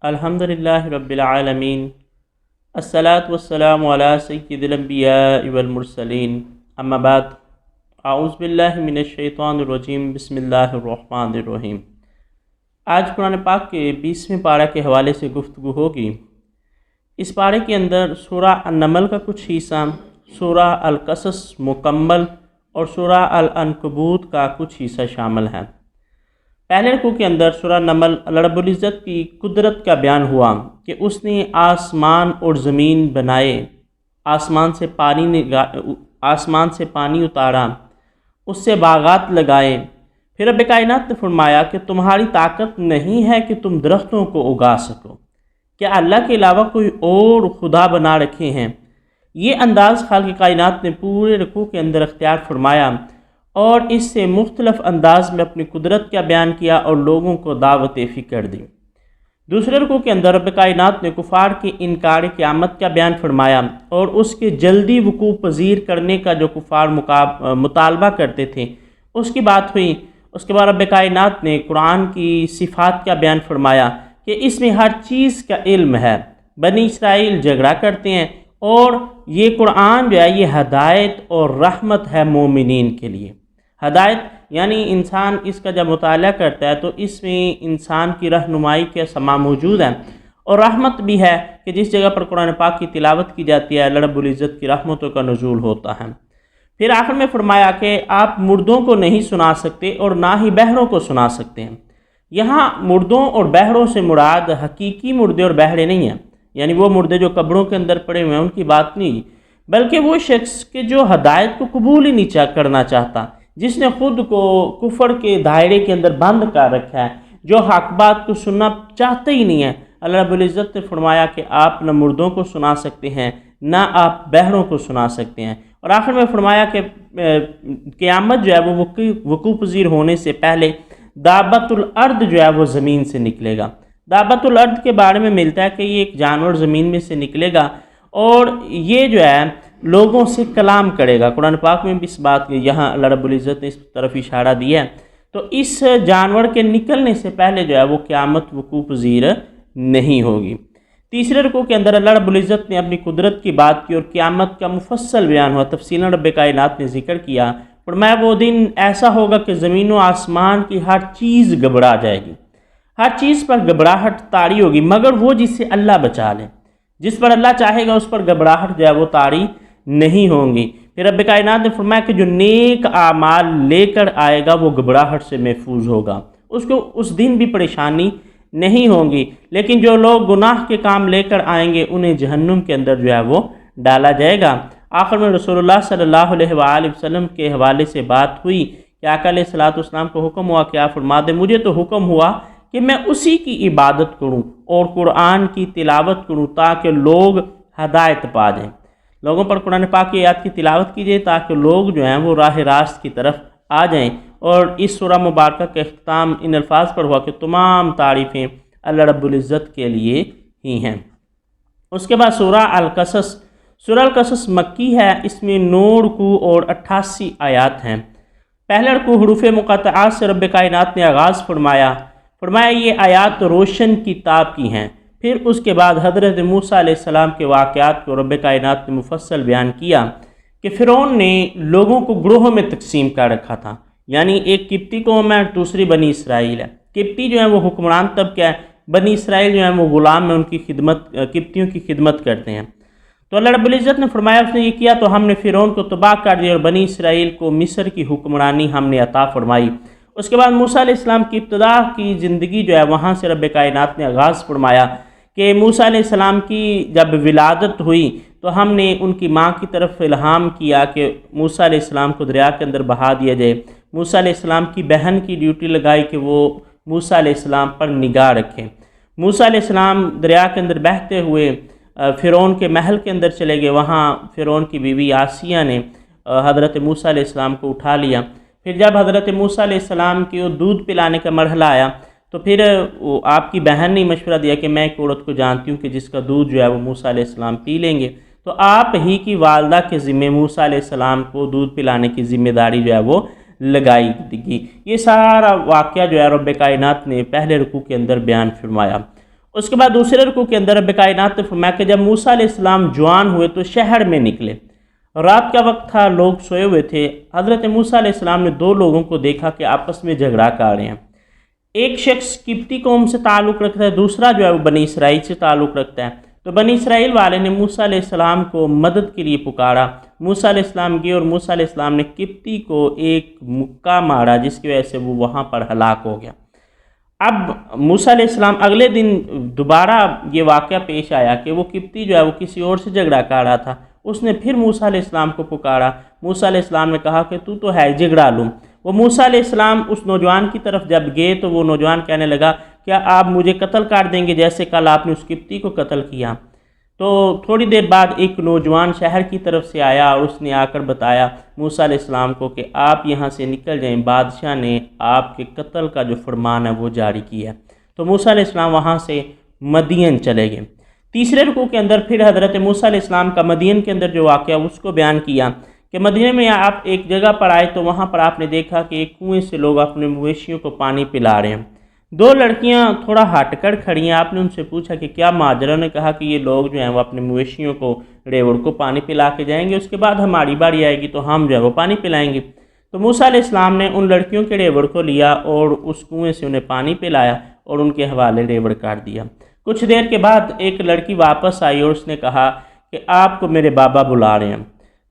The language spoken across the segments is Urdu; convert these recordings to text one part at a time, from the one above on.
الحمدللہ رب العالمین، الصلاۃ والسلام علی سید الانبیاء والمرسلین، اما بعد، اعوذ باللہ من الشیطان الرجیم، بسم اللہ الرحمن الرحیم۔ آج قرآن پاک کے 20ویں پارہ کے حوالے سے گفتگو ہوگی۔ اس پارے کے اندر سورہ النمل کا کچھ حصہ، سورہ القصص مکمل اور سورہ العنکبوت کا کچھ حصہ شامل ہے۔ پہلے رکوع کے اندر سورہ نمل اللہ رب العزت کی قدرت کا بیان ہوا کہ اس نے آسمان اور زمین بنائے، آسمان سے پانی اتارا، اس سے باغات لگائے۔ پھر رب کائنات نے فرمایا کہ تمہاری طاقت نہیں ہے کہ تم درختوں کو اگا سکو، کیا اللہ کے علاوہ کوئی اور خدا بنا رکھے ہیں؟ یہ انداز خالق کائنات نے پورے رکوع کے اندر اختیار فرمایا اور اس سے مختلف انداز میں اپنی قدرت کا بیان کیا اور لوگوں کو دعوت فکر دی۔ دوسرے رکوع کے اندر رب کائنات نے کفار کی انکار قیامت کا بیان فرمایا اور اس کے جلدی وقوع پذیر کرنے کا جو کفار مطالبہ کرتے تھے اس کی بات ہوئی۔ اس کے بعد رب کائنات نے قرآن کی صفات کا بیان فرمایا کہ اس میں ہر چیز کا علم ہے۔ بنی اسرائیل جھگڑا کرتے ہیں اور یہ قرآن جو ہے یہ ہدایت اور رحمت ہے مومنین کے لیے۔ ہدایت یعنی انسان اس کا جب مطالعہ کرتا ہے تو اس میں انسان کی رہنمائی کے سما موجود ہے، اور رحمت بھی ہے کہ جس جگہ پر قرآن پاک کی تلاوت کی جاتی ہے اللہ رب العزت کی رحمتوں کا نزول ہوتا ہے۔ پھر آخر میں فرمایا کہ آپ مردوں کو نہیں سنا سکتے اور نہ ہی بہروں کو سنا سکتے ہیں۔ یہاں مردوں اور بہروں سے مراد حقیقی مردے اور بہرے نہیں ہیں، یعنی وہ مردے جو قبروں کے اندر پڑے ہوئے ہیں ان کی بات نہیں، بلکہ وہ شخص کہ جو ہدایت کو قبول ہی نہیں کرنا چاہتا، جس نے خود کو کفر کے دائرے کے اندر بند کر رکھا ہے، جو حق بات کو سننا چاہتے ہی نہیں ہے۔ اللہ رب العزت نے فرمایا کہ آپ نہ مردوں کو سنا سکتے ہیں نہ آپ بہروں کو سنا سکتے ہیں، اور آخر میں فرمایا کہ قیامت جو ہے وہ وقوع پذیر ہونے سے پہلے دابۃ الارض جو ہے وہ زمین سے نکلے گا۔ دابۃ الارض کے بارے میں ملتا ہے کہ یہ ایک جانور زمین میں سے نکلے گا اور یہ جو ہے لوگوں سے کلام کرے گا۔ قرآن پاک میں بھی اس بات کے یہاں اللہ رب العزت نے اس طرف اشارہ دیا ہے۔ تو اس جانور کے نکلنے سے پہلے جو ہے وہ قیامت وقوع پذیر نہیں ہوگی۔ تیسرے رکوع کے اندر اللہ رب العزت نے اپنی قدرت کی بات کی اور قیامت کا مفصل بیان ہوا، تفصیلاً رب کائنات نے ذکر کیا۔ فرمایا وہ دن ایسا ہوگا کہ زمین و آسمان کی ہر چیز گھبرا جائے گی، ہر چیز پر گھبراہٹ طاری ہوگی مگر وہ جس سے اللہ بچا لے۔ جس پر اللہ چاہے گا اس پر گھبراہٹ جو ہے وہ طاری نہیں ہوں گی۔ پھر رب کائنات نے فرمایا کہ جو نیک اعمال لے کر آئے گا وہ گھبراہٹ سے محفوظ ہوگا، اس کو اس دن بھی پریشانی نہیں ہوں گی، لیکن جو لوگ گناہ کے کام لے کر آئیں گے انہیں جہنم کے اندر جو ہے وہ ڈالا جائے گا۔ آخر میں رسول اللہ صلی اللہ علیہ وآلہ وسلم کے حوالے سے بات ہوئی کہ آقا علیہ الصلوۃ والسلام کو حکم ہوا کہ آپ فرما دیں مجھے تو حکم ہوا کہ میں اسی کی عبادت کروں اور قرآن کی تلاوت کروں تاکہ لوگ ہدایت پا جائیں۔ لوگوں پر قرآن پاک کی آیات کی تلاوت کیجیے تاکہ لوگ جو ہیں وہ راہ راست کی طرف آ جائیں، اور اس سورہ مبارکہ کا اختتام ان الفاظ پر ہوا کہ تمام تعریفیں اللہ رب العزت کے لیے ہی ہیں۔ اس کے بعد سورہ القصص۔ سورہ القصص مکی ہے، اس میں 9 رکوع اور 88 آیات ہیں۔ پہلا رکوع حروف مقطعات سے رب کائنات نے آغاز فرمایا یہ آیات روشن کتاب کی ہیں۔ پھر اس کے بعد حضرت موسیٰ علیہ السلام کے واقعات کو رب کائنات نے مفصل بیان کیا کہ فرعون نے لوگوں کو گروہوں میں تقسیم کر رکھا تھا، یعنی ایک قبطی قوم ہے، دوسری بنی اسرائیل ہے۔ قبطی جو ہے وہ حکمران طبقہ ہے، بنی اسرائیل جو ہیں وہ غلام ہیں، ان کی خدمت قبطیوں کی خدمت کرتے ہیں۔ تو اللہ رب العزت نے فرمایا اس نے یہ کیا تو ہم نے فرعون کو تباہ کر دیا اور بنی اسرائیل کو مصر کی حکمرانی ہم نے عطا فرمائی۔ اس کے بعد موسیٰ علیہ السلام کی ابتدا کی زندگی جو ہے وہاں سے رب کائنات نے آغاز فرمایا کہ موسیٰ علیہ السلام کی جب ولادت ہوئی تو ہم نے ان کی ماں کی طرف الہام کیا کہ موسیٰ علیہ السلام کو دریا کے اندر بہا دیا جائے۔ موسیٰ علیہ السلام کی بہن کی ڈیوٹی لگائی کہ وہ موسیٰ علیہ السلام پر نگاہ رکھیں۔ موسیٰ علیہ السلام دریا کے اندر بہتے ہوئے فرعون کے محل کے اندر چلے گئے، وہاں فرعون کی بیوی آسیہ نے حضرت موسیٰ علیہ السلام کو اٹھا لیا۔ پھر جب حضرت موسیٰ علیہ السلام کی دودھ پلانے کا مرحلہ آیا تو پھر آپ کی بہن نے مشورہ دیا کہ میں ایک عورت کو جانتی ہوں کہ جس کا دودھ جو ہے وہ موسیٰ علیہ السلام پی لیں گے، تو آپ ہی کی والدہ کے ذمہ موسیٰ علیہ السلام کو دودھ پلانے کی ذمہ داری جو ہے وہ لگائی گئی۔ یہ سارا واقعہ جو ہے رب کائنات نے پہلے رکوع کے اندر بیان فرمایا۔ اس کے بعد دوسرے رکوع کے اندر رب کائنات نے فرمایا کہ جب موسیٰ علیہ السلام جوان ہوئے تو شہر میں نکلے، رات کا وقت تھا، لوگ سوئے ہوئے تھے۔ حضرت موسیٰ علیہ السلام نے دو لوگوں کو دیکھا کہ آپس میں جھگڑا کر رہے ہیں۔ ایک شخص قبطی قوم سے تعلق رکھتا ہے، دوسرا جو ہے وہ بنی اسرائیل سے تعلق رکھتا ہے۔ تو بنی اسرائیل والے نے موسیٰ علیہ السلام کو مدد کے لیے پکارا، موسیٰ علیہ السلام گئے اور موسیٰ علیہ السلام نے قبطی کو ایک مکہ مارا جس کی وجہ سے وہ وہاں پر ہلاک ہو گیا۔ اب موسیٰ علیہ السلام اگلے دن دوبارہ یہ واقعہ پیش آیا کہ وہ قبطی جو ہے وہ کسی اور سے جھگڑا کر رہا تھا، اس نے پھر موسیٰ علیہ السلام کو پکارا۔ موسیٰ علیہ السلام نے کہا کہ تو ہے جھگڑا لوں۔ وہ موسیٰ علیہ السلام اس نوجوان کی طرف جب گئے تو وہ نوجوان کہنے لگا کیا آپ مجھے قتل کر دیں گے جیسے کل آپ نے اس قبطی کو قتل کیا؟ تو تھوڑی دیر بعد ایک نوجوان شہر کی طرف سے آیا اور اس نے آ کر بتایا موسیٰ علیہ السلام کو کہ آپ یہاں سے نکل جائیں، بادشاہ نے آپ کے قتل کا جو فرمان ہے وہ جاری کیا ہے۔ تو موسیٰ علیہ السلام وہاں سے مدین چلے گئے۔ تیسرے رکوع کے اندر پھر حضرت موسیٰ علیہ السلام کا مدین کے اندر جو واقعہ اس کو بیان کیا کہ مدینہ میں آپ ایک جگہ پر آئے تو وہاں پر آپ نے دیکھا کہ ایک کنویں سے لوگ اپنے مویشیوں کو پانی پلا رہے ہیں۔ دو لڑکیاں تھوڑا ہٹ کر کھڑی ہیں، آپ نے ان سے پوچھا کہ کیا ماجرا؟ نے کہا کہ یہ لوگ جو ہیں وہ اپنے مویشیوں کو ریوڑ کو پانی پلا کے جائیں گے، اس کے بعد ہماری باری آئے گی تو ہم جو ہے وہ پانی پلائیں گے۔ تو موسیٰ علیہ السلام نے ان لڑکیوں کے ریوڑ کو لیا اور اس کنویں سے انہیں پانی پلایا اور ان کے حوالے ریوڑ کر دیا۔ کچھ دیر کے بعد ایک لڑکی واپس آئی اور اس نے کہا کہ آپ کو میرے بابا بلا رہے ہیں۔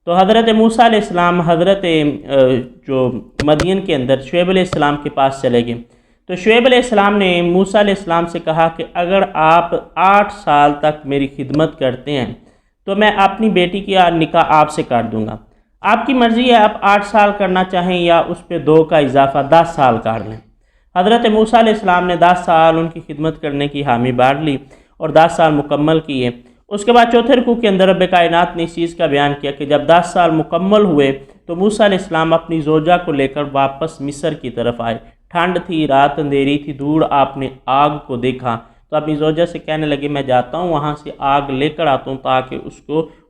تو حضرت موسیٰ علیہ السلام حضرت جو مدین کے اندر شعیب علیہ السلام کے پاس چلے گئے۔ تو شعیب علیہ السلام نے موسیٰ علیہ السلام سے کہا کہ اگر آپ 8 سال تک میری خدمت کرتے ہیں تو میں اپنی بیٹی کی نکاح آپ سے کر دوں گا۔ آپ کی مرضی ہے، آپ 8 سال کرنا چاہیں یا اس پہ 2 کا اضافہ 10 سال کر لیں۔ حضرت موسیٰ علیہ السلام نے 10 سال ان کی خدمت کرنے کی حامی بھر لی اور 10 سال مکمل کیے۔ اس کے بعد چوتھے رکوع کے اندر رب کائنات نے اس چیز کا بیان کیا کہ جب 10 سال مکمل ہوئے تو موسیٰ علیہ السلام اپنی زوجہ کو لے کر واپس مصر کی طرف آئے۔ ٹھنڈ تھی، رات اندھیری تھی، دور آپ نے آگ کو دیکھا تو اپنی زوجہ سے کہنے لگے میں جاتا ہوں وہاں سے آگ لے کر آتا ہوں تاکہ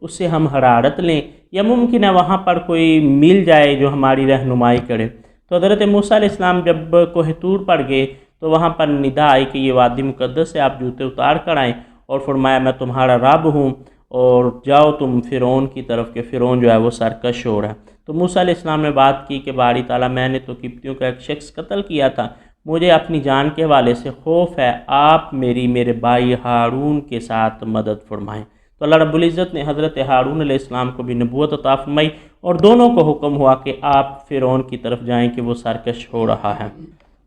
اس سے ہم حرارت لیں یا ممکن ہے وہاں پر کوئی مل جائے جو ہماری رہنمائی کرے۔ تو حضرت موسیٰ علیہ السلام جب کوہ طور پر گئے تو وہاں پر ندا آئی کہ یہ وادی مقدس ہے، آپ جوتے اتار کر آئیں، اور فرمایا میں تمہارا رب ہوں اور جاؤ تم فرعون کی طرف کہ فرعون جو ہے وہ سرکش ہو رہا ہے۔ تو موسیٰ علیہ السلام نے بات کی کہ باری تعالیٰ میں نے تو قبطیوں کا ایک شخص قتل کیا تھا، مجھے اپنی جان کے حوالے سے خوف ہے، آپ میرے بھائی ہارون کے ساتھ مدد فرمائیں۔ تو اللہ رب العزت نے حضرت ہارون علیہ السلام کو بھی نبوت عطا فرمائی اور دونوں کو حکم ہوا کہ آپ فرعون کی طرف جائیں کہ وہ سرکش ہو رہا ہے۔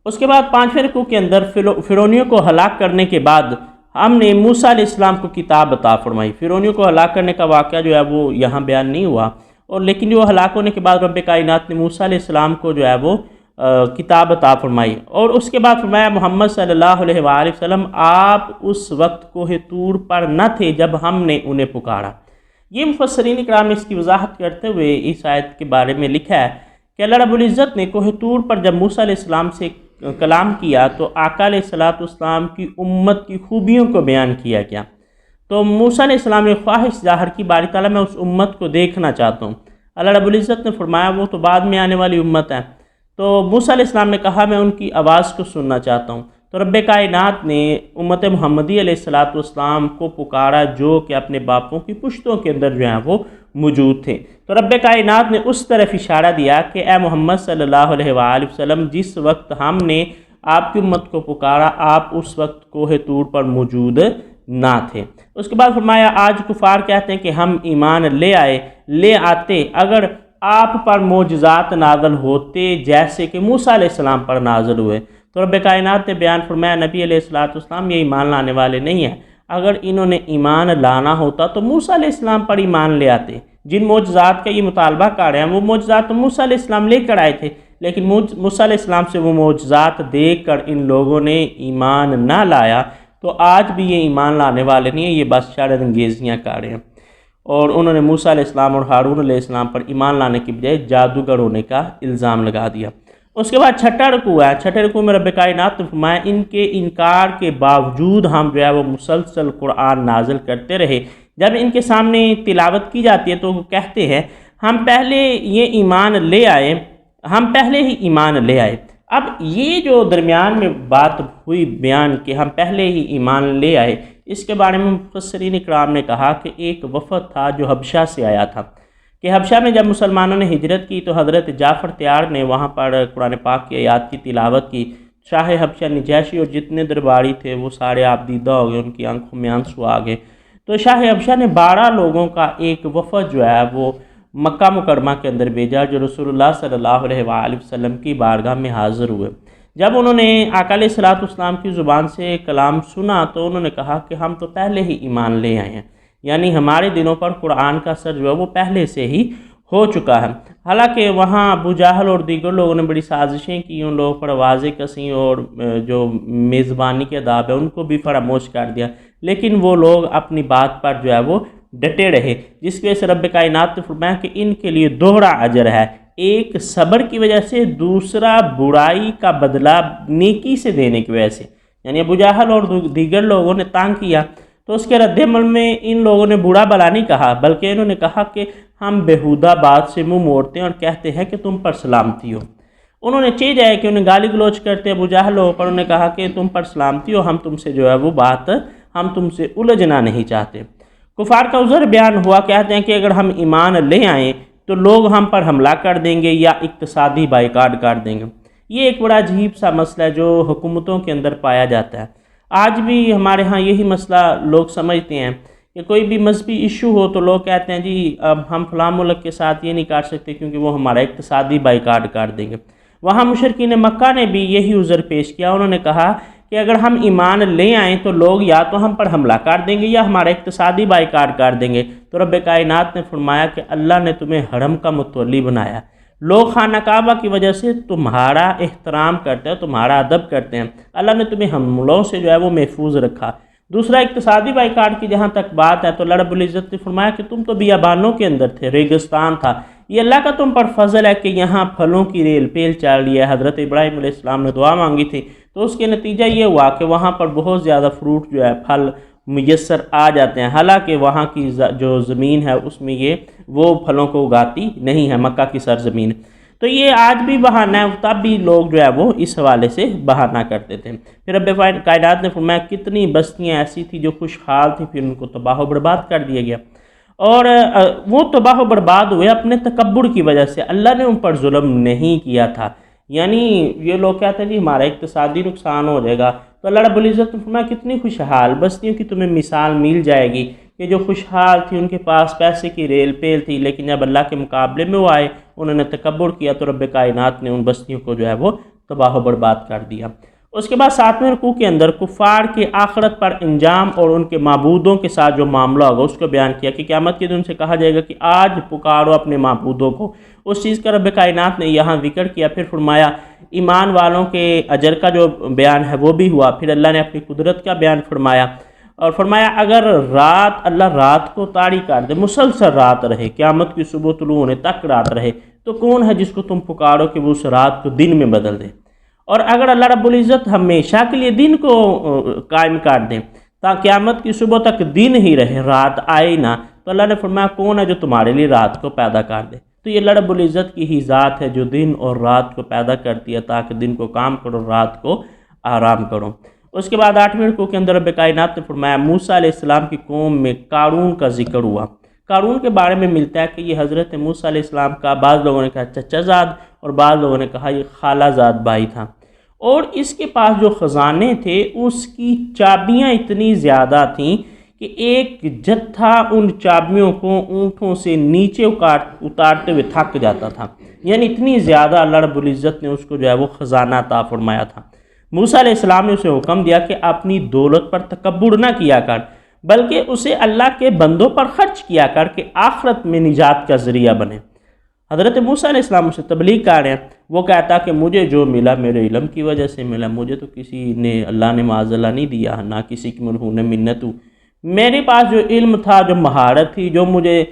اس کے بعد 5ویں رکوع کے اندر فرعونیوں کو ہلاک کرنے کے بعد ہم نے موسیٰ علیہ السلام کو کتاب عطا فرمائی۔ فرعونیوں کو ہلاک کرنے کا واقعہ جو ہے وہ یہاں بیان نہیں ہوا، اور لیکن جو ہلاک ہونے کے بعد رب کائنات نے موسیٰ علیہ السلام کو جو ہے وہ کتاب عطا فرمائی، اور اس کے بعد فرمایا محمد صلی اللہ علیہ وآلہ وسلم آپ اس وقت کوہ طور پر نہ تھے جب ہم نے انہیں پکارا۔ یہ مفسرین کرام نے اس کی وضاحت کرتے ہوئے اس آیت کے بارے میں لکھا ہے کہ اللہ رب العزت نے کوہ طور پر جب موسیٰ علیہ السلام سے کلام کیا تو آقا علیہ السلام کی امت کی خوبیوں کو بیان کیا گیا۔ تو موسیٰ علیہ السلام نے خواہش ظاہر کی باری تعالیٰ میں اس امت کو دیکھنا چاہتا ہوں۔ اللہ رب العزت نے فرمایا وہ تو بعد میں آنے والی امت ہے۔ تو موسیٰ علیہ السلام نے کہا میں ان کی آواز کو سننا چاہتا ہوں۔ تو رب کائنات نے امت محمدی علیہ السلام کو پکارا جو کہ اپنے باپوں کی پشتوں کے اندر جو ہیں وہ موجود تھے۔ تو رب کائنات نے اس طرف اشارہ دیا کہ اے محمد صلی اللہ علیہ وآلہ وسلم جس وقت ہم نے آپ کی امت کو پکارا آپ اس وقت کوہ طور پر موجود نہ تھے۔ اس کے بعد فرمایا آج کفار کہتے ہیں کہ ہم ایمان لے آتے اگر آپ پر معجزات نازل ہوتے جیسے کہ موسیٰ علیہ السلام پر نازل ہوئے۔ تو رب کائنات نے بیان فرمایا نبی علیہ السلام یہ ایمان لانے والے نہیں ہیں، اگر انہوں نے ایمان لانا ہوتا تو موسیٰ علیہ السلام پر ایمان لے آتے۔ جن معجزات کا یہ مطالبہ کر رہے ہیں وہ معجزات تو موسیٰ علیہ السلام لے کر آئے تھے، لیکن موسیٰ علیہ السلام سے وہ معجزات دیکھ کر ان لوگوں نے ایمان نہ لایا، تو آج بھی یہ ایمان لانے والے نہیں ہیں، یہ بس شرط انگیزیاں کر رہے ہیں۔ اور انہوں نے موسیٰ علیہ السلام اور ہارون علیہ السلام پر ایمان لانے کی بجائے جادوگر ہونے کا الزام لگا دیا۔ اس کے بعد 6واں رکوع ہے۔ 6 رکوع میں رب کائنات نے فرمایا ان کے انکار کے باوجود ہم جو ہے وہ مسلسل قرآن نازل کرتے رہے۔ جب ان کے سامنے تلاوت کی جاتی ہے تو وہ کہتے ہیں ہم پہلے ہی ایمان لے آئے، اب یہ جو درمیان میں بات ہوئی بیان کہ ہم پہلے ہی ایمان لے آئے، اس کے بارے میں مفسرین اکرام نے کہا کہ ایک وفد تھا جو حبشہ سے آیا تھا، کہ حبشہ میں جب مسلمانوں نے ہجرت کی تو حضرت جعفر تیار نے وہاں پر قرآن پاک کی آیات کی تلاوت کی۔ شاہ حبشہ نجاشی اور جتنے درباری تھے وہ سارے آپ دیدہ ہو گئے، ان کی آنکھوں میں آنسو آ گئے۔ تو شاہ حبشہ نے 12 لوگوں کا ایک وفد جو ہے وہ مکہ مکرمہ کے اندر بھیجا، جو رسول اللہ صلی اللہ علیہ وآلہ وسلم کی بارگاہ میں حاضر ہوئے۔ جب انہوں نے آقا علیہ الصلوۃ والسلام کی زبان سے کلام سنا تو انہوں نے کہا کہ ہم تو پہلے ہی ایمان لے آئے ہیں، یعنی ہمارے دلوں پر قرآن کا اثر جو ہے وہ پہلے سے ہی ہو چکا ہے۔ حالانکہ وہاں ابو جہل اور دیگر لوگوں نے بڑی سازشیں کی، ان لوگوں پر آوازیں کسیں اور جو میزبانی کے آداب ہے ان کو بھی فراموش کر دیا، لیکن وہ لوگ اپنی بات پر جو ہے وہ ڈٹے رہے، جس کی وجہ سے رب کائنات نے فرمایا کہ ان کے لیے دوہرا اجر ہے، ایک صبر کی وجہ سے، دوسرا برائی کا بدلہ نیکی سے دینے کی وجہ سے۔ یعنی ابو جہل اور دیگر لوگوں نے تانگ کیا تو اس کے رد عمل میں ان لوگوں نے برا بلا نہیں کہا، بلکہ انہوں نے کہا کہ ہم بیہودہ بات سے منہ موڑتے ہیں اور کہتے ہیں کہ تم پر سلامتی ہو۔ انہوں نے چیز ہے کہ انہیں گالی گلوچ کرتے ابو جہل ہو، پر انہوں نے کہا کہ تم پر سلامتی ہو، ہم تم سے جو ہے وہ بات ہم تم سے الجھنا نہیں چاہتے۔ کفار کا عذر بیان ہوا، کہتے ہیں کہ اگر ہم ایمان لے آئیں تو لوگ ہم پر حملہ کر دیں گے یا اقتصادی بائیکاٹ کر دیں گے۔ یہ ایک بڑا عجیب سا مسئلہ ہے جو حکومتوں کے اندر پایا جاتا ہے۔ آج بھی ہمارے ہاں یہی مسئلہ لوگ سمجھتے ہیں کہ کوئی بھی مذہبی ایشو ہو تو لوگ کہتے ہیں جی اب ہم فلاں ملک کے ساتھ یہ نہیں کر سکتے کیونکہ وہ ہمارا اقتصادی بائیکاٹ کر دیں گے۔ وہاں مشرکین مکہ نے بھی یہی عذر پیش کیا، انہوں نے کہا کہ اگر ہم ایمان لے آئیں تو لوگ یا تو ہم پر حملہ کر دیں گے یا ہمارا اقتصادی بائیکاٹ کر دیں گے۔ تو رب کائنات نے فرمایا کہ اللہ نے تمہیں حرم کا متولی بنایا، لوگ خانہ کعبہ کی وجہ سے تمہارا احترام کرتے ہیں، تمہارا ادب کرتے ہیں، اللہ نے تمہیں حملوں سے جو ہے وہ محفوظ رکھا۔ دوسرا اقتصادی بائیکاٹ کی جہاں تک بات ہے تو اللہ رب العزت نے فرمایا کہ تم تو بیابانوں کے اندر تھے، ریگستان تھا، یہ اللہ کا تم پر فضل ہے کہ یہاں پھلوں کی ریل پیل چل رہی ہے۔ حضرت ابراہیم علیہ السلام نے دعا مانگی تھی تو اس کے نتیجہ یہ ہوا کہ وہاں پر بہت زیادہ فروٹ جو ہے پھل میسر آ جاتے ہیں، حالانکہ وہاں کی جو زمین ہے اس میں یہ وہ پھلوں کو اگاتی نہیں ہے، مکہ کی سرزمین۔ تو یہ آج بھی بہانہ ہے، تب بھی لوگ جو ہے وہ اس حوالے سے بہانہ کرتے تھے۔ پھر رب کائنات نے فرمایا کتنی بستیاں ایسی تھیں جو خوشحال تھیں، پھر ان کو تباہ و برباد کر دیا گیا، اور وہ تباہ و برباد ہوئے اپنے تکبر کی وجہ سے، اللہ نے ان پر ظلم نہیں کیا تھا۔ یعنی یہ لوگ کہتے ہیں جی ہمارا اقتصادی نقصان ہو جائے گا، تو اللہ رب العزت نے فرمایا کتنی خوشحال بستیوں کی تمہیں مثال مل جائے گی کہ جو خوشحال تھی، ان کے پاس پیسے کی ریل پیل تھی، لیکن جب اللہ کے مقابلے میں وہ آئے انہوں نے تکبر کیا تو رب کائنات نے ان بستیوں کو جو ہے وہ تباہ و برباد کر دیا۔ اس کے بعد 7ویں رکوع کے اندر کفار کے آخرت پر انجام اور ان کے معبودوں کے ساتھ جو معاملہ ہوگا اس کو بیان کیا کہ قیامت کے دن سے کہا جائے گا کہ آج پکارو اپنے معبودوں کو، اس چیز کا رب کائنات نے یہاں ذکر کیا۔ پھر فرمایا ایمان والوں کے اجر کا جو بیان ہے وہ بھی ہوا، پھر اللہ نے اپنی قدرت کا بیان فرمایا اور فرمایا اگر اللہ رات کو طاری کر دے، مسلسل رات رہے، قیامت کی صبح طلوع ہونے تک رات رہے، تو کون ہے جس کو تم پکارو کہ وہ اس رات کو دن میں بدل دے؟ اور اگر اللہ رب العزت ہمیشہ کے لیے دن کو قائم کر دیں تاکہ قیامت کی صبح تک دن ہی رہے، رات آئے نہ، تو اللہ نے فرمایا کون ہے جو تمہارے لیے رات کو پیدا کر دے؟ تو یہ اللہ رب العزت کی ہی ذات ہے جو دن اور رات کو پیدا کرتی ہے تاکہ دن کو کام کرو، رات کو آرام کرو۔ اس کے بعد 8ویں رکوع کے اندر رب کائنات نے فرمایا موسیٰ علیہ السلام کی قوم میں قارون کا ذکر ہوا۔ قارون کے بارے میں ملتا ہے کہ یہ حضرت موسیٰ علیہ السلام کا بعض لوگوں نے کہا چچا زاد اور بعض لوگوں نے کہا یہ خالہ زاد بھائی تھا، اور اس کے پاس جو خزانے تھے اس کی چابیاں اتنی زیادہ تھیں کہ ایک جتھا ان چابیوں کو اونٹوں سے نیچے اتارتے ہوئے تھک جاتا تھا، یعنی اتنی زیادہ اللہ رب العزت نے اس کو جو ہے وہ خزانہ عطا فرمایا تھا۔ موسیٰ علیہ السلام نے اسے حکم دیا کہ اپنی دولت پر تکبر نہ کیا کر، بلکہ اسے اللہ کے بندوں پر خرچ کیا کر کہ آخرت میں نجات کا ذریعہ بنے۔ حضرت موسیٰ علیہ السلام سے تبلیغ کر رہے ہیں، وہ کہتا کہ مجھے جو ملا میرے علم کی وجہ سے ملا، مجھے تو کسی نے اللہ نے معاذ اللہ نہیں دیا، نہ کسی کی مرہون منت ہوں، میرے پاس جو علم تھا، جو مہارت تھی، جو مجھے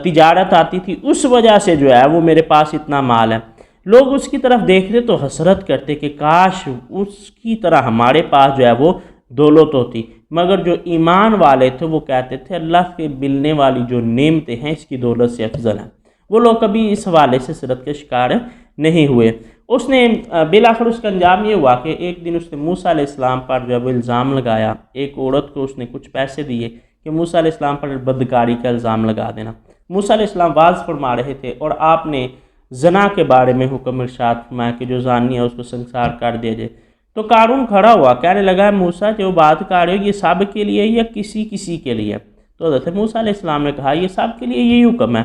تجارت آتی تھی، اس وجہ سے جو ہے وہ میرے پاس اتنا مال ہے۔ لوگ اس کی طرف دیکھتے تو حسرت کرتے کہ کاش اس کی طرح ہمارے پاس جو ہے وہ دولت ہوتی، مگر جو ایمان والے تھے وہ کہتے تھے اللہ کے ملنے والی جو نعمتیں ہیں اس کی دولت سے افضل ہیں۔ وہ لوگ کبھی اس حوالے سے حسرت کے شکار نہیں ہوئے۔ اس نے بالآخر اس کا انجام یہ ہوا کہ ایک دن اس نے موسیٰ علیہ السلام پر جو ہے وہ الزام لگایا، ایک عورت کو اس نے کچھ پیسے دیے کہ موسیٰ علیہ السلام پر بدکاری کا الزام لگا دینا۔ موسیٰ علیہ السلام واعظ فرما رہے تھے اور آپ نے زنا کے بارے میں حکم ارشاد فرمایا کہ جو زانی ہے اس کو سنسار کر دیا جائے۔ تو قارون کھڑا ہوا، کہنے لگا موسیٰ جو بات کر رہے ہو یہ سب کے لیے یا کسی کے لیے؟ تو حضرت موسیٰ علیہ السلام نے کہا یہ سب کے لیے یہی حکم ہے۔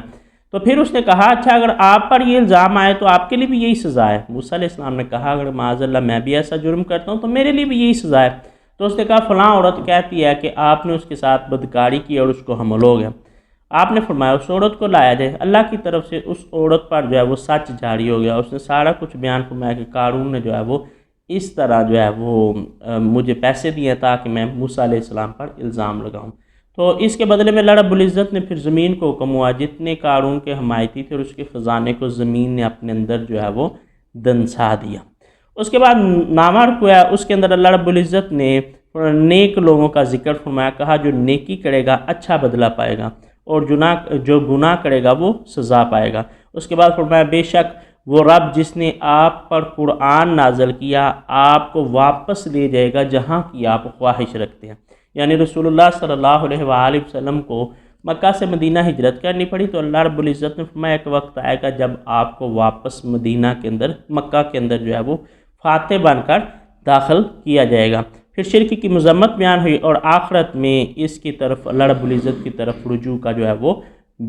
تو پھر اس نے کہا اچھا اگر آپ پر یہ الزام آئے تو آپ کے لیے بھی یہی سزا ہے؟ موسیٰ علیہ السلام نے کہا اگر معاذ اللہ میں بھی ایسا جرم کرتا ہوں تو میرے لیے بھی یہی سزا ہے۔ تو اس نے کہا فلاں عورت کہتی ہے کہ آپ نے اس کے ساتھ بدکاری کی اور اس کو حمل ہو گیا۔ آپ نے فرمایا اس عورت کو لایا جائے۔ اللہ کی طرف سے اس عورت پر جو ہے وہ سچ جاری ہو گیا، اس نے سارا کچھ بیان فرمایا کہ قارون نے جو ہے وہ اس طرح جو ہے وہ مجھے پیسے دیے تاکہ میں موسیٰ علیہ السلام پر الزام لگاؤں۔ تو اس کے بدلے میں اللہ رب العزت نے پھر زمین کو حکم ہوا، جتنے قارون کے حمایتی تھے اور اس کے خزانے کو زمین نے اپنے اندر جو ہے وہ دنسا دیا۔ اس کے بعد نامہ رکھوایا، اس کے اندر اللہ رب العزت نے نیک لوگوں کا ذکر فرمایا، کہا جو نیکی کرے گا اچھا بدلہ پائے گا اور جو گناہ کرے گا وہ سزا پائے گا۔ اس کے بعد فرمایا بے شک وہ رب جس نے آپ پر قرآن نازل کیا آپ کو واپس لے جائے گا جہاں کی آپ خواہش رکھتے ہیں۔ یعنی رسول اللہ صلی اللہ علیہ وآلہ وسلم کو مکہ سے مدینہ ہجرت کرنی پڑی تو اللہ رب العزت نے فرمایا ایک وقت آئے گا جب آپ کو واپس مدینہ کے اندر مکہ کے اندر جو ہے وہ فاتح بن کر داخل کیا جائے گا۔ پھر شرک کی مذمت بیان ہوئی اور آخرت میں اس کی طرف اللہ رب العزت کی طرف رجوع کا جو ہے وہ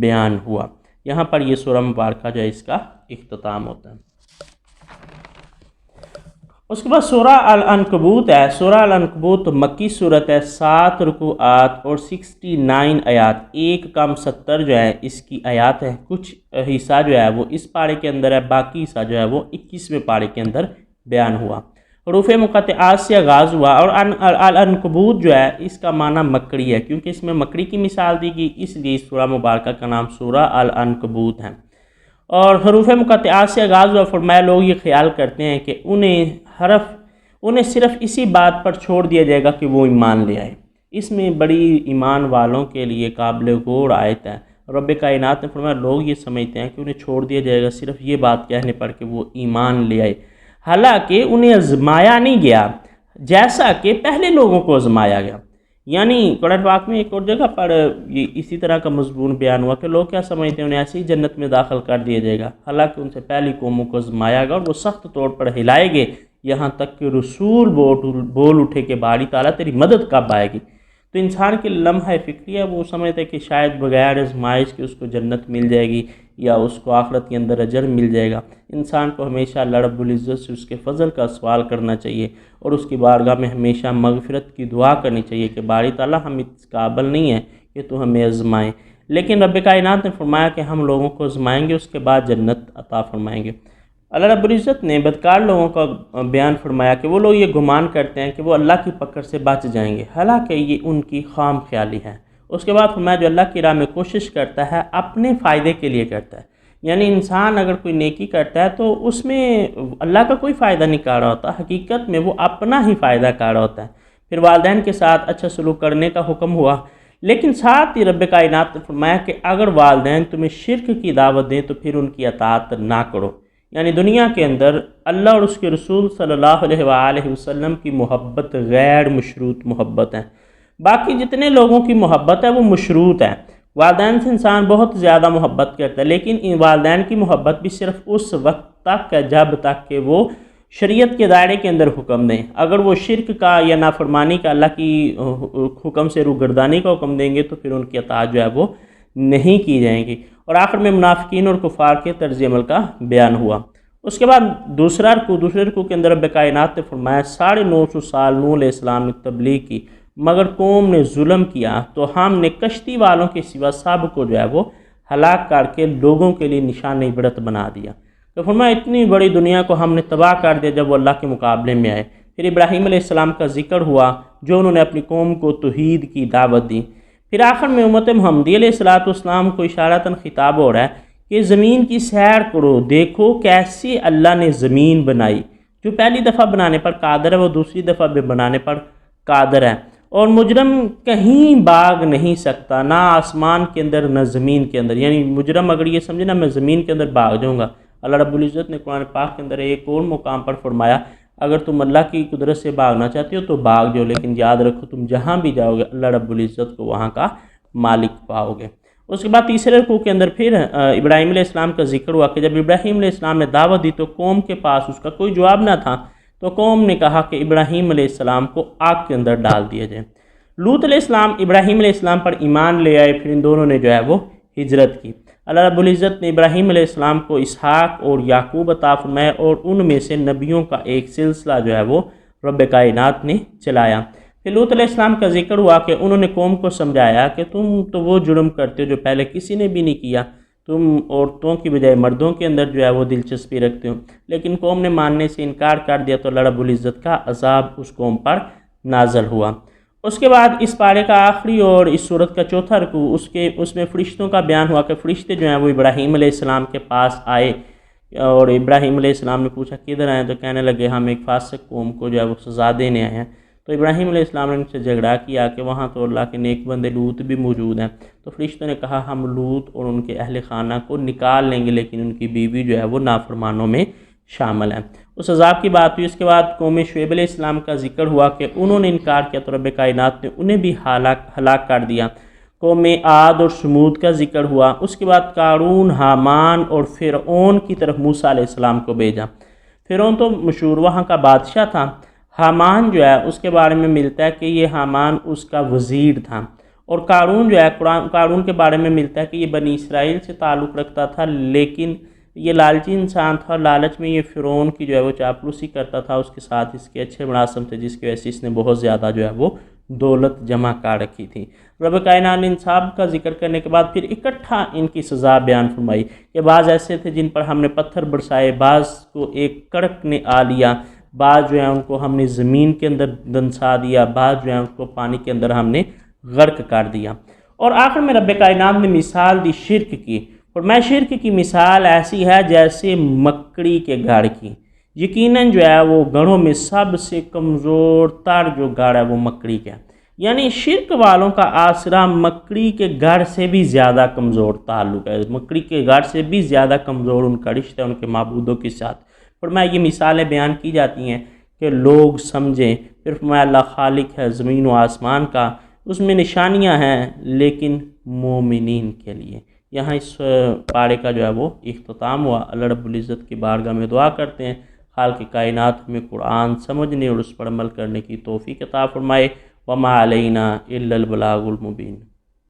بیان ہوا۔ یہاں پر یہ سورہ مبارکہ جو ہے اس کا اختتام ہوتا ہے۔ اس کے بعد سورہ العنکبوت ہے۔ سورہ العنکبوت مکی صورت ہے، 7 رکوعات اور 69 آیات، 1 جو ہے اس کی آیات ہے۔ کچھ حصہ جو ہے وہ اس پارے کے اندر ہے، باقی حصہ جو ہے وہ 21ویں پارے کے اندر بیان ہوا۔ حروف مقطعات سے آغاز ہوا اور العنکبوت جو ہے اس کا معنی مکڑی ہے، کیونکہ اس میں مکڑی کی مثال دی گئی اس لیے اس سورہ مبارکہ کا نام سورہ العنکبوت ہے۔ اور حروف مقطعات سے آغاز ہوا، فرمایا لوگ یہ خیال کرتے ہیں کہ انہیں صرف اسی بات پر چھوڑ دیا جائے گا کہ وہ ایمان لے آئے۔ اس میں بڑی ایمان والوں کے لیے قابل غور آیت ہے۔ رب کائنات نے فرمایا لوگ یہ سمجھتے ہیں کہ انہیں چھوڑ دیا جائے گا صرف یہ بات کہنے پر کہ وہ ایمان لے آئے، حالانکہ انہیں آزمایا نہیں گیا جیسا کہ پہلے لوگوں کو آزمایا گیا۔ یعنی قرآن پاک میں ایک اور جگہ پر یہ اسی طرح کا مضمون بیان ہوا کہ لوگ کیا سمجھتے ہیں انہیں ایسے ہی جنت میں داخل کر دیا جائے گا، حالانکہ ان سے پہلی قوموں کو آزمایا گا اور وہ سخت طور پر ہلائے گے یہاں تک کہ رسول بول اٹھے کہ باری تعالیٰ تیری مدد کب آئے گی۔ تو انسان کے لمحہ فکری ہے، وہ سمجھتا ہے کہ شاید بغیر آزمائش کے اس کو جنت مل جائے گی یا اس کو آخرت کے اندر اجر مل جائے گا۔ انسان کو ہمیشہ اللہ رب العزت سے اس کے فضل کا سوال کرنا چاہیے اور اس کی بارگاہ میں ہمیشہ مغفرت کی دعا کرنی چاہیے کہ باری تعالیٰ ہم اس قابل نہیں ہیں کہ تو ہمیں آزمائیں، لیکن رب کائنات نے فرمایا کہ ہم لوگوں کو آزمائیں گے، اس کے بعد جنت عطا فرمائیں گے۔ اللہ رب العزت نے بدکار لوگوں کا بیان فرمایا کہ وہ لوگ یہ گمان کرتے ہیں کہ وہ اللہ کی پکڑ سے بچ جائیں گے، حالانکہ یہ ان کی خام خیالی ہے۔ اس کے بعد فرمایا جو اللہ کی راہ میں کوشش کرتا ہے اپنے فائدے کے لیے کرتا ہے، یعنی انسان اگر کوئی نیکی کرتا ہے تو اس میں اللہ کا کوئی فائدہ نہیں کر رہا ہوتا، حقیقت میں وہ اپنا ہی فائدہ کر رہا ہوتا ہے۔ پھر والدین کے ساتھ اچھا سلوک کرنے کا حکم ہوا، لیکن ساتھ ہی رب کائنات نے فرمایا کہ اگر والدین تمہیں شرک کی دعوت دیں تو پھر ان کی اطاعت نہ کرو۔ یعنی دنیا کے اندر اللہ اور اس کے رسول صلی اللہ علیہ وآلہ وسلم کی محبت غیر مشروط محبت ہے، باقی جتنے لوگوں کی محبت ہے وہ مشروط ہے۔ والدین سے انسان بہت زیادہ محبت کرتا ہے، لیکن ان والدین کی محبت بھی صرف اس وقت تک ہے جب تک کہ وہ شریعت کے دائرے کے اندر حکم دیں۔ اگر وہ شرک کا یا نافرمانی کا اللہ کی حکم سے روگردانی کا حکم دیں گے تو پھر ان کی اطاعت جو ہے وہ نہیں کی جائیں گی۔ اور آخر میں منافقین اور کفار کے طرز عمل کا بیان ہوا۔ اس کے بعد دوسرے رکوع کے اندر رب کائنات نے فرمایا 950 سال نوح علیہ السلام نے تبلیغ کی، مگر قوم نے ظلم کیا تو ہم نے کشتی والوں کے سوا سب کو جو ہے وہ ہلاک کر کے لوگوں کے لیے نشان عبرت بنا دیا۔ تو فرمایا اتنی بڑی دنیا کو ہم نے تباہ کر دیا جب وہ اللہ کے مقابلے میں آئے۔ پھر ابراہیم علیہ السلام کا ذکر ہوا جو انہوں نے اپنی قوم کو توحید کی دعوت دی۔ پھر آخر میں امت محمدی علیہ السلام کو اشارتاً خطاب ہو رہا ہے کہ زمین کی سیر کرو، دیکھو کیسے اللہ نے زمین بنائی، جو پہلی دفعہ بنانے پر قادر ہے وہ دوسری دفعہ بھی بنانے پر قادر ہے، اور مجرم کہیں بھاگ نہیں سکتا، نہ آسمان کے اندر نہ زمین کے اندر۔ یعنی مجرم اگر یہ سمجھے نا میں زمین کے اندر بھاگ جاؤں گا، اللہ رب العزت نے قرآن پاک کے اندر ایک اور مقام پر فرمایا اگر تم اللہ کی قدرت سے بھاگنا چاہتے ہو تو بھاگ جاؤ، لیکن یاد رکھو تم جہاں بھی جاؤ گے اللہ رب العزت کو وہاں کا مالک پاؤ گے۔ اس کے بعد تیسرے رکوع کے اندر پھر ابراہیم علیہ السلام کا ذکر ہوا کہ جب ابراہیم علیہ السلام نے دعوت دی تو قوم کے پاس اس کا کوئی جواب نہ تھا، تو قوم نے کہا کہ ابراہیم علیہ السلام کو آگ کے اندر ڈال دیا جائے۔ لوط علیہ السلام ابراہیم علیہ السلام پر ایمان لے آئے، پھر ان دونوں نے جو ہے وہ ہجرت کی۔ اللہ رب العزت نے ابراہیم علیہ السلام کو اسحاق اور یعقوب عطا فرمایا اور ان میں سے نبیوں کا ایک سلسلہ جو ہے وہ رب کائنات نے چلایا۔ پھر لوط علیہ السلام کا ذکر ہوا کہ انہوں نے قوم کو سمجھایا کہ تم تو وہ جرم کرتے ہو جو پہلے کسی نے بھی نہیں کیا، تم عورتوں کی بجائے مردوں کے اندر جو ہے وہ دلچسپی رکھتے ہو، لیکن قوم نے ماننے سے انکار کر دیا تو اللہ رب العزت کا عذاب اس قوم پر نازل ہوا۔ اس کے بعد اس پارے کا آخری اور اس صورت کا چوتھا رکوع اس میں فرشتوں کا بیان ہوا کہ فرشتے جو ہیں وہ ابراہیم علیہ السلام کے پاس آئے اور ابراہیم علیہ السلام نے پوچھا کدھر آئے، تو کہنے لگے ہم ایک فاسق قوم کو جو ہے وہ سزا دینے آئے ہیں۔ تو ابراہیم علیہ السلام نے ان سے جھگڑا کیا کہ وہاں تو اللہ کے نیک بندے لوط بھی موجود ہیں، تو فرشتوں نے کہا ہم لوط اور ان کے اہل خانہ کو نکال لیں گے، لیکن ان کی بیوی جو ہے وہ نافرمانوں میں شامل ہے۔ اس عذاب کی بات ہوئی۔ اس کے بعد قوم شعیب علیہ السلام کا ذکر ہوا کہ انہوں نے انکار کیا تو رب کائنات نے انہیں بھی ہلاک کر دیا۔ قوم عاد اور سمود کا ذکر ہوا۔ اس کے بعد قارون، حامان اور فرعون کی طرف موسیٰ علیہ السلام کو بھیجا۔ فرعون تو مشہور وہاں کا بادشاہ تھا۔ حامان جو ہے اس کے بارے میں ملتا ہے کہ یہ حامان اس کا وزیر تھا، اور قارون جو ہے قارون کے بارے میں ملتا ہے کہ یہ بنی اسرائیل سے تعلق رکھتا تھا، لیکن یہ لالچی انسان تھا اور لالچ میں یہ فرعون کی جو ہے وہ چاپلوسی کرتا تھا، اس کے ساتھ اس کے اچھے مراسم تھے جس کی وجہ سے اس نے بہت زیادہ جو ہے وہ دولت جمع کر رکھی تھی۔ رب کائنات نے ان سب کا ذکر کرنے کے بعد پھر اکٹھا ان کی سزا بیان فرمائی کہ بعض ایسے تھے جن پر ہم نے پتھر برسائے، بعض کو ایک کڑک نے آ لیا، بعض جو ہے ان کو ہم نے زمین کے اندر دنسا دیا، بعض جو ہے ان کو پانی کے اندر ہم نے غرق کر دیا۔ اور آخر میں رب کائنات نے مثال دی شرک کی، اور میں شرک کی مثال ایسی ہے جیسے مکڑی کے گڑھ کی۔ یقیناً جو ہے وہ گڑھوں میں سب سے کمزور تر جو گڑھ ہے وہ مکڑی کا ہے، یعنی شرک والوں کا آسرا مکڑی کے گڑھ سے بھی زیادہ کمزور تعلق ہے، مکڑی کے گڑھ سے بھی زیادہ کمزور ان کا رشتہ ہے ان کے معبودوں کے ساتھ۔ فرمایا یہ مثالیں بیان کی جاتی ہیں کہ لوگ سمجھیں۔ پھر فرمایا اللہ خالق ہے زمین و آسمان کا، اس میں نشانیاں ہیں لیکن مومنین کے لیے۔ یہاں اس پارے کا جو ہے وہ اختتام ہوا۔ اللہ رب العزت کی بارگاہ میں دعا کرتے ہیں خالق کائنات میں قرآن سمجھنے اور اس پر عمل کرنے کی توفیق عطا فرمائے۔ وما علینا الا البلاغ المبین۔